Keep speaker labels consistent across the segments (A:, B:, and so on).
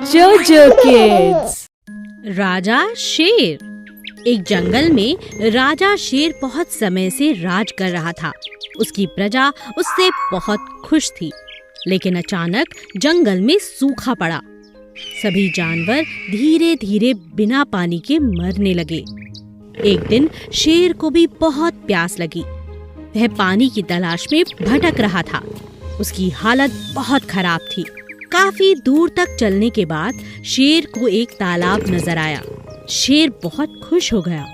A: जोजो किड्स।
B: राजा शेर। एक जंगल में राजा शेर बहुत समय से राज कर रहा था। उसकी प्रजा उससे बहुत खुश थी, लेकिन अचानक जंगल में सूखा पड़ा। सभी जानवर धीरे धीरे बिना पानी के मरने लगे। एक दिन शेर को भी बहुत प्यास लगी। वह पानी की तलाश में भटक रहा था। उसकी हालत बहुत खराब थी। काफी दूर तक चलने के बाद शेर को एक तालाब नजर आया। शेर बहुत खुश हो गया।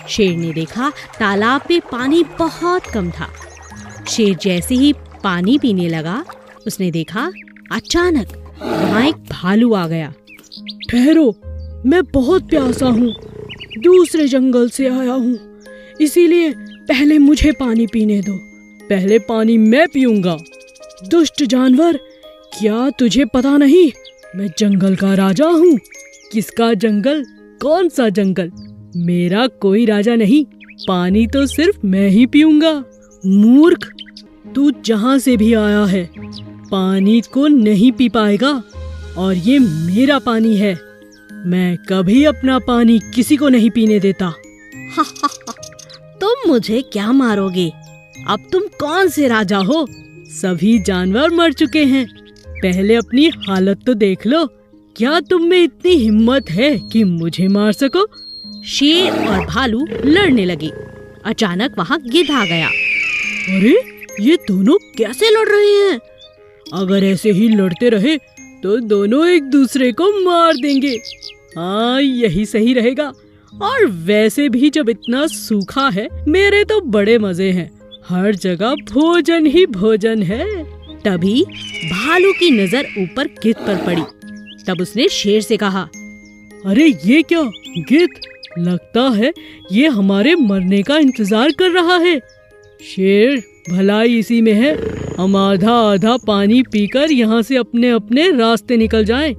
B: शेर ने देखा तालाब में पानी बहुत कम था। शेर जैसे ही पानी पीने लगा, उसने देखा अचानक वहाँ एक भालू आ गया।
A: ठहरो, मैं बहुत प्यासा हूँ, दूसरे जंगल से आया हूँ, इसीलिए पहले मुझे पानी पीने दो। पहले पानी मैं पीऊंगा। दुष्ट जानवर, क्या तुझे पता नहीं मैं जंगल का राजा हूँ? किसका जंगल? कौन सा जंगल? मेरा कोई राजा नहीं, पानी तो सिर्फ मैं ही पीऊंगा। मूर्ख, तू जहाँ से भी आया है पानी को नहीं पी पाएगा, और ये मेरा पानी है। मैं कभी अपना पानी किसी को नहीं पीने देता।
B: तुम मुझे क्या मारोगे? अब तुम कौन से राजा हो?
A: सभी जानवर मर चुके हैं। पहले अपनी हालत तो देख लो। क्या तुम में इतनी हिम्मत है कि मुझे मार सको?
B: शेर और भालू लड़ने लगे। अचानक वहाँ गिद्ध आ गया।
A: अरे, ये दोनों कैसे लड़ रहे हैं? अगर ऐसे ही लड़ते रहे तो दोनों एक दूसरे को मार देंगे। हाँ, यही सही रहेगा। और वैसे भी जब इतना सूखा है, मेरे तो बड़े मजे हैं। हर जगह भोजन ही भोजन है।
B: तभी भालू की नजर ऊपर गिद्ध पर पड़ी। तब उसने शेर से कहा,
A: अरे ये क्या गिद्ध, लगता है ये हमारे मरने का इंतजार कर रहा है। शेर, भलाई इसी में है। हम आधा आधा पानी पीकर यहाँ से अपने अपने रास्ते निकल जाएं।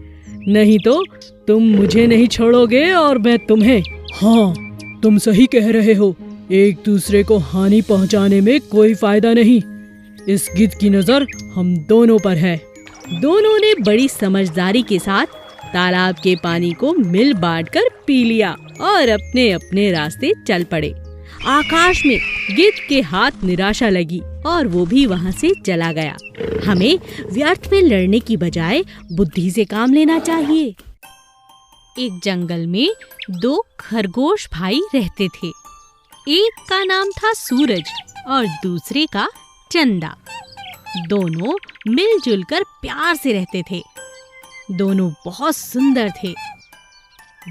A: नहीं तो तुम मुझे नहीं छोड़ोगे और मैं तुम्हें। हाँ, तुम सही कह रहे हो। एक दूसरे को हानि पहुँचाने में कोई फायदा नहीं। इस गिद्ध की नजर हम दोनों पर है।
B: दोनों ने बड़ी समझदारी के साथ तालाब के पानी को मिल बांट कर पी लिया और अपने अपने रास्ते चल पड़े। आकाश में गिद्ध के हाथ निराशा लगी और वो भी वहाँ से चला गया। हमें व्यर्थ में लड़ने की बजाय बुद्धि से काम लेना चाहिए। एक जंगल में दो खरगोश भाई रहते थे। एक का नाम था सूरज और दूसरे का चंदा। दोनों मिलजुल कर प्यार से रहते थे। दोनों बहुत सुंदर थे।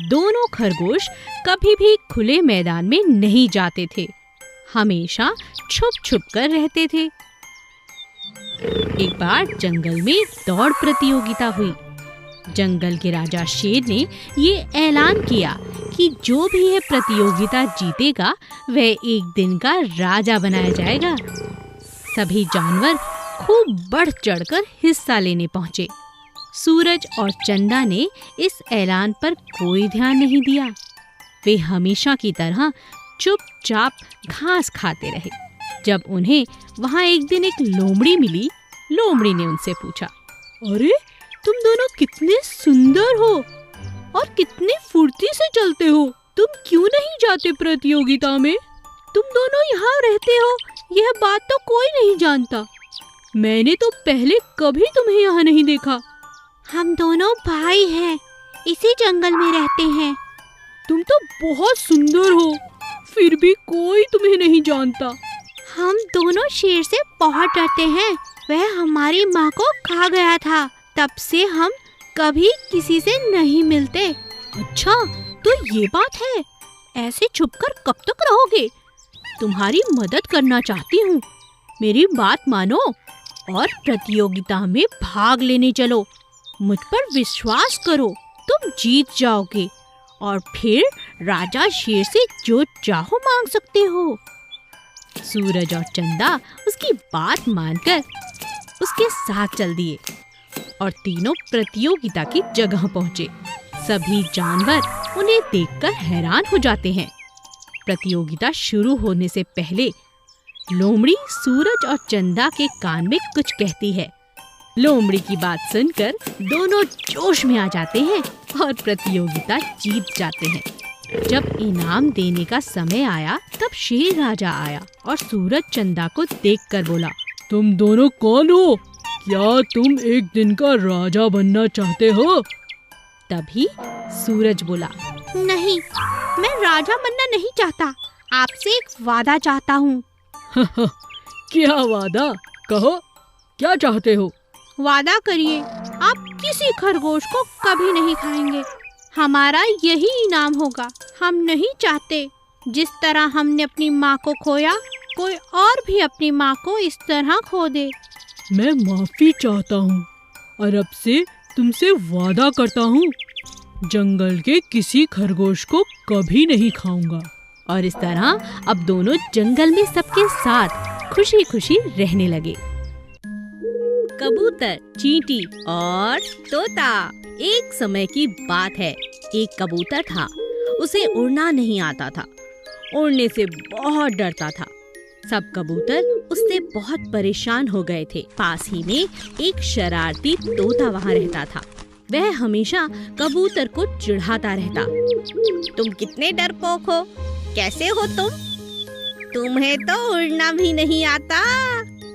B: दोनों खरगोश कभी भी खुले मैदान में नहीं जाते थे, हमेशा छुप छुप कर रहते थे। एक बार जंगल में दौड़ प्रतियोगिता हुई। जंगल के राजा शेर ने ये ऐलान किया कि जो भी यह प्रतियोगिता जीतेगा वह एक दिन का राजा बनाया जाएगा। सभी जानवर खूब बढ़ चढ़कर हिस्सा लेने पहुंचे। सूरज और चंदा ने इस ऐलान पर कोई ध्यान नहीं दिया। वे हमेशा की तरह चुपचाप घास खाते रहे। जब उन्हें वहां एक दिन एक लोमड़ी मिली, लोमड़ी ने उनसे पूछा,
A: अरे, तुम दोनों कितने सुंदर हो और कितनी फुर्ती से चलते हो। तुम क्यों नहीं जाते प्रतियोगिता में? तुम दोनों यहाँ रहते हो, यह बात तो कोई नहीं जानता। मैंने तो पहले कभी तुम्हें यहाँ नहीं देखा।
C: हम दोनों भाई हैं, इसी जंगल में रहते हैं।
A: तुम तो बहुत सुंदर हो, फिर भी कोई तुम्हें नहीं जानता।
C: हम दोनों शेर से बहुत डरते हैं। वह हमारी माँ को खा गया था। तब से हम कभी किसी से नहीं मिलते।
A: अच्छा, तो ये बात है। ऐसे छुपकर कब तक रहोगे? तुम्हारी मदद करना चाहती हूँ। मेरी बात मानो और प्रतियोगिता में भाग लेने चलो। मुझ पर विश्वास करो, तुम जीत जाओगे और फिर राजा शेर से जो चाहो मांग सकते हो।
B: सूरज और चंदा उसकी बात मानकर उसके साथ चल दिए और तीनों प्रतियोगिता की जगह पहुंचे। सभी जानवर उन्हें देखकर हैरान हो जाते हैं। प्रतियोगिता शुरू होने से पहले लोमड़ी सूरज और चंदा के कान में कुछ कहती है। लोमड़ी की बात सुनकर दोनों जोश में आ जाते हैं और प्रतियोगिता जीत जाते हैं। जब इनाम देने का समय आया तब शेर राजा आया और सूरज चंदा को देखकर बोला,
A: तुम दोनों कौन हो? क्या तुम एक दिन का राजा बनना चाहते हो?
B: तभी सूरज बोला,
C: नहीं, मैं राजा बनना नहीं चाहता, आपसे एक वादा चाहता हूँ।
A: क्या वादा? कहो, क्या चाहते हो?
C: वादा करिए, आप किसी खरगोश को कभी नहीं खाएंगे। हमारा यही इनाम होगा। हम नहीं चाहते जिस तरह हमने अपनी माँ को खोया, कोई और भी अपनी माँ को इस तरह खो दे।
A: मैं माफी चाहता हूँ और अब से तुमसे वादा करता हूँ, जंगल के किसी खरगोश को कभी नहीं खाऊंगा।
B: और इस तरह अब दोनों जंगल में सबके साथ खुशी खुशी रहने लगे। कबूतर, चींटी और तोता। एक समय की बात है, एक कबूतर था। उसे उड़ना नहीं आता था, उड़ने से बहुत डरता था। सब कबूतर उससे बहुत परेशान हो गए थे। पास ही में एक शरारती तोता वहाँ रहता था। वह हमेशा कबूतर को चिढ़ाता रहता। तुम कितने डरपोक हो, कैसे हो तुम? तुम्हें तो उड़ना भी नहीं आता।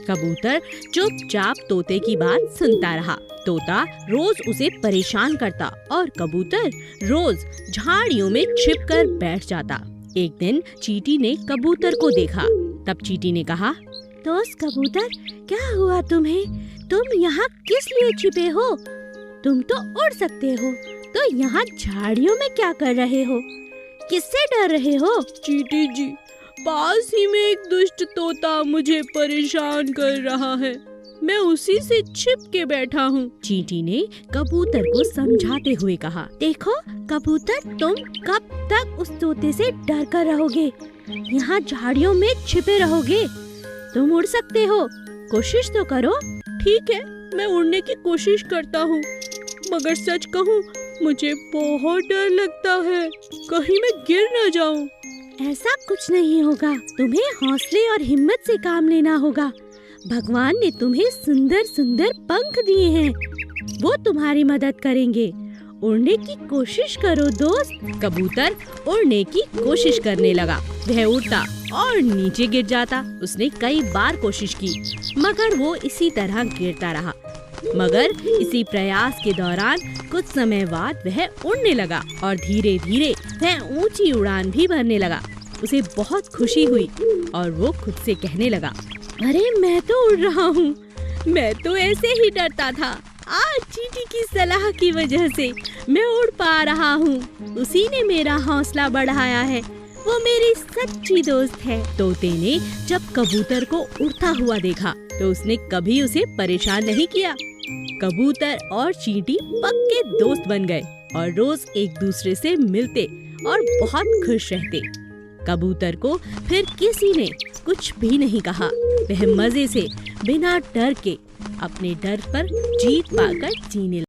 B: कबूतर चुपचाप तोते की बात सुनता रहा। तोता रोज उसे परेशान करता और कबूतर रोज झाड़ियों में छिपकर बैठ जाता। एक दिन चींटी ने कबूतर को देखा। तब चींटी ने कहा, दोस्त कबूतर, क्या हुआ तुम्हें? तुम यहाँ किस लिए छिपे हो? तुम तो उड़ सकते हो, तो यहाँ झाड़ियों में क्या कर रहे हो? किससे डर रहे हो?
A: चींटी जी, पास ही में एक दुष्ट तोता मुझे परेशान कर रहा है, मैं उसी से छिप के बैठा हूँ।
B: चींटी ने कबूतर को समझाते हुए कहा,
C: देखो कबूतर, तुम कब तक उस तोते से डर कर रहोगे? यहाँ झाड़ियों में छिपे रहोगे? तुम उड़ सकते हो, कोशिश तो करो।
A: ठीक है, मैं उड़ने की कोशिश करता हूँ, मगर सच कहूँ मुझे बहुत डर लगता है, कहीं मैं गिर न जाऊँ।
C: ऐसा कुछ नहीं होगा, तुम्हें हौसले और हिम्मत से काम लेना होगा। भगवान ने तुम्हें सुंदर सुंदर पंख दिए हैं, वो तुम्हारी मदद करेंगे। उड़ने की कोशिश करो दोस्त।
B: कबूतर उड़ने की कोशिश करने लगा। वह उड़ता और नीचे गिर जाता। उसने कई बार कोशिश की, मगर वो इसी तरह गिरता रहा। मगर इसी प्रयास के दौरान कुछ समय बाद वह उड़ने लगा और धीरे धीरे वह ऊंची उड़ान भी भरने लगा। उसे बहुत खुशी हुई और वो खुद से कहने लगा,
C: अरे मैं तो उड़ रहा हूँ,
B: मैं तो ऐसे ही डरता था, आज चींटी की सलाह की वजह से मैं उड़ पा रहा हूँ। उसी ने मेरा हौसला बढ़ाया है, वो मेरी सच्ची दोस्त है। तोते ने जब कबूतर को उड़ता हुआ देखा तो उसने कभी उसे परेशान नहीं किया। कबूतर और चींटी पक्के दोस्त बन गए और रोज एक दूसरे से मिलते और बहुत खुश रहते। कबूतर को फिर किसी ने कुछ भी नहीं कहा। वह मजे से बिना डर के अपने डर पर जीत पाकर जीने लगा।